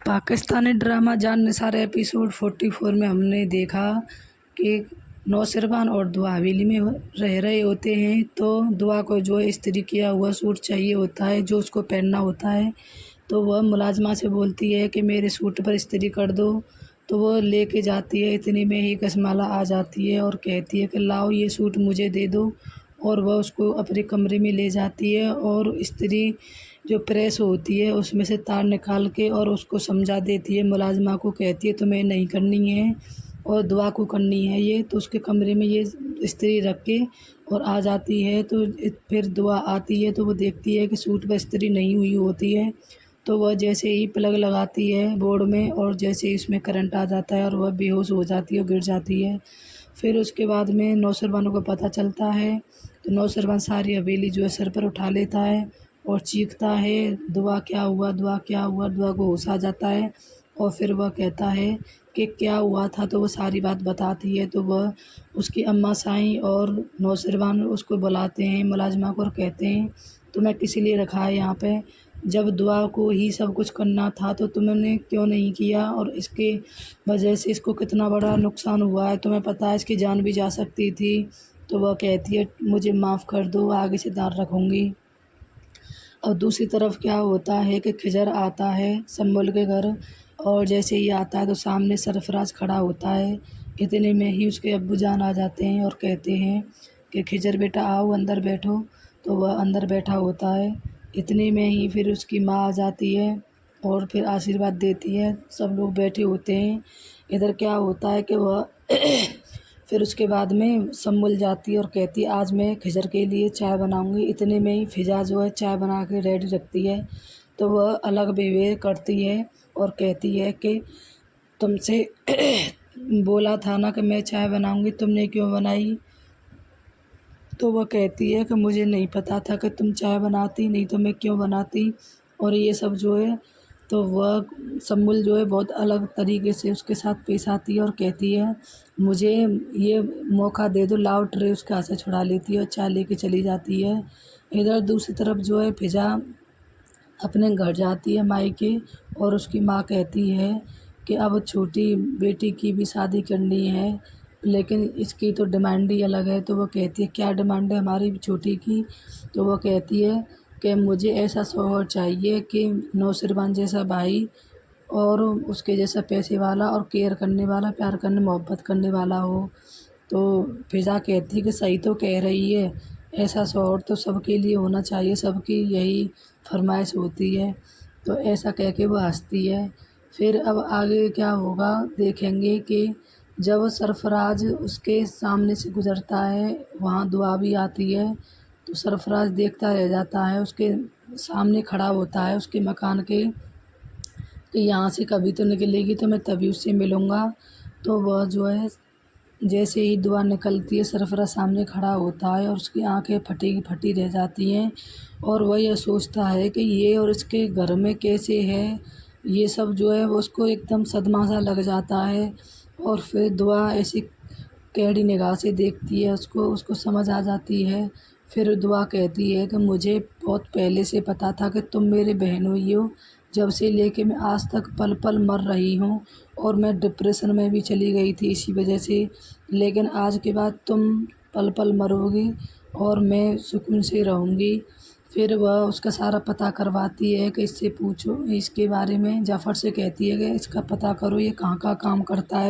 Pakistani drama जान Nisar episode 44 में हमने देखा कि नौशरवान और दुआ हवेली में रह रहे होते हैं। तो दुआ को जो है इस्त्री किया हुआ सूट चाहिए होता है जो उसको पहनना होता है। तो वह मुलाजमा से बोलती है कि मेरे सूट पर इस्त्री कर दो। तो वो लेके जाती है। इतनी में ही कसमाला आ जाती है और कहती है कि लाओ ये सूट मुझे दे दो। और वह उसको अपने कमरे में ले जाती है और इस्त्री जो प्रेस होती है उसमें से तार निकाल के और उसको समझा देती है। मुलाजमा को कहती है तुम्हें नहीं करनी है और दुआ को करनी है ये। तो उसके कमरे में ये इस्त्री रख के और आ जाती है। तो फिर दुआ आती है तो वो देखती है कि सूट पर इस्त्री नहीं हुई होती है। तो वह जैसे ही प्लग लगाती है बोर्ड में और जैसे ही उसमें करंट आ जाता है और वह बेहोश हो जाती है और गिर जाती है। फिर उसके बाद में नौशरवानों को पता चलता है। तो नौशरवान सारी हवेली जो है सर पर उठा लेता है और चीखता है दुआ क्या हुआ, दुआ क्या हुआ। दुआ को होश आ जाता है और फिर वह कहता है कि क्या हुआ था। तो वो सारी बात बताती है। तो वह उसकी अम्मा साईं और नौशरवान उसको बुलाते हैं मुलाजमा को और कहते हैं तुम्हें किस लिए रखा है यहाँ पे, जब दुआ को ही सब कुछ करना था तो तुमने क्यों नहीं किया और इसके वजह से इसको कितना बड़ा नुकसान हुआ है, तुम्हें पता है इसकी जान भी जा सकती थी। तो वह कहती है मुझे माफ़ कर दो, आगे से ध्यान रखूँगी। और दूसरी तरफ क्या होता है कि खिजर आता है सम्बुल के घर और जैसे ही आता है तो सामने सरफराज खड़ा होता है। इतने में ही उसके अब्बू जान आ जाते हैं और कहते हैं कि खिजर बेटा आओ अंदर बैठो। तो वह अंदर बैठा होता है। इतने में ही फिर उसकी माँ आ जाती है और फिर आशीर्वाद देती है। सब लोग बैठे होते हैं। इधर क्या होता है कि वह फिर उसके बाद में सम्मुल जाती है और कहती है आज मैं खिजर के लिए चाय बनाऊंगी। इतने में ही फिजा जो है चाय बना के रेडी रखती है। तो वह अलग बिहेव करती है और कहती है कि तुमसे बोला था ना कि मैं चाय बनाऊंगी, तुमने क्यों बनाई। तो वह कहती है कि मुझे नहीं पता था कि तुम चाय बनाती, नहीं तो मैं क्यों बनाती। और ये सब जो है तो वह सम्मुल जो है बहुत अलग तरीके से उसके साथ पेश आती है और कहती है मुझे ये मौका दे दो, लाओ ट्रे उसके हाथ से छुड़ा लेती है और चाय लेके चली जाती है। इधर दूसरी तरफ जो है फिजा अपने घर जाती है मायके और उसकी माँ कहती है कि अब छोटी बेटी की भी शादी करनी है लेकिन इसकी तो डिमांड ही अलग है। तो वो कहती है क्या डिमांड है हमारी छोटी की। तो वो कहती है कि मुझे ऐसा शौहर चाहिए कि नौशरवान जैसा भाई और उसके जैसा पैसे वाला और केयर करने वाला, प्यार करने मोहब्बत करने वाला हो। तो फिज़ा कहती है कि सही तो कह रही है, ऐसा शौहर तो सबके लिए होना चाहिए, सबकी यही फरमाइश होती है। तो ऐसा कह के वो हँसती है। फिर अब आगे क्या होगा देखेंगे कि जब सरफराज उसके सामने से गुज़रता है वहाँ दुआ भी आती है। तो सरफराज देखता रह जाता है, उसके सामने खड़ा होता है उसके मकान के कि यहाँ से कभी तो निकलेगी तो मैं तभी उससे मिलूँगा। तो वह जो है जैसे ही दुआ निकलती है सरफराज सामने खड़ा होता है और उसकी आंखें फटी की फटी रह जाती हैं और वह यह सोचता है कि ये और इसके घर में कैसे है। ये सब जो है वो उसको एकदम सदमा सा लग जाता है। और फिर दुआ ऐसी टेढ़ी निगाह से देखती है उसको, उसको समझ आ जाती है। फिर दुआ कहती है कि मुझे बहुत पहले से पता था कि तुम मेरी बहन हुई हो, जब से लेके मैं आज तक पल पल मर रही हूँ और मैं डिप्रेशन में भी चली गई थी इसी वजह से, लेकिन आज के बाद तुम पल पल मरोगी और मैं सुकून से रहूँगी। फिर वह उसका सारा पता करवाती है कि इससे पूछो इसके बारे में, जाफ़र से कहती है कि इसका पता करो ये कहाँ का काम करता है।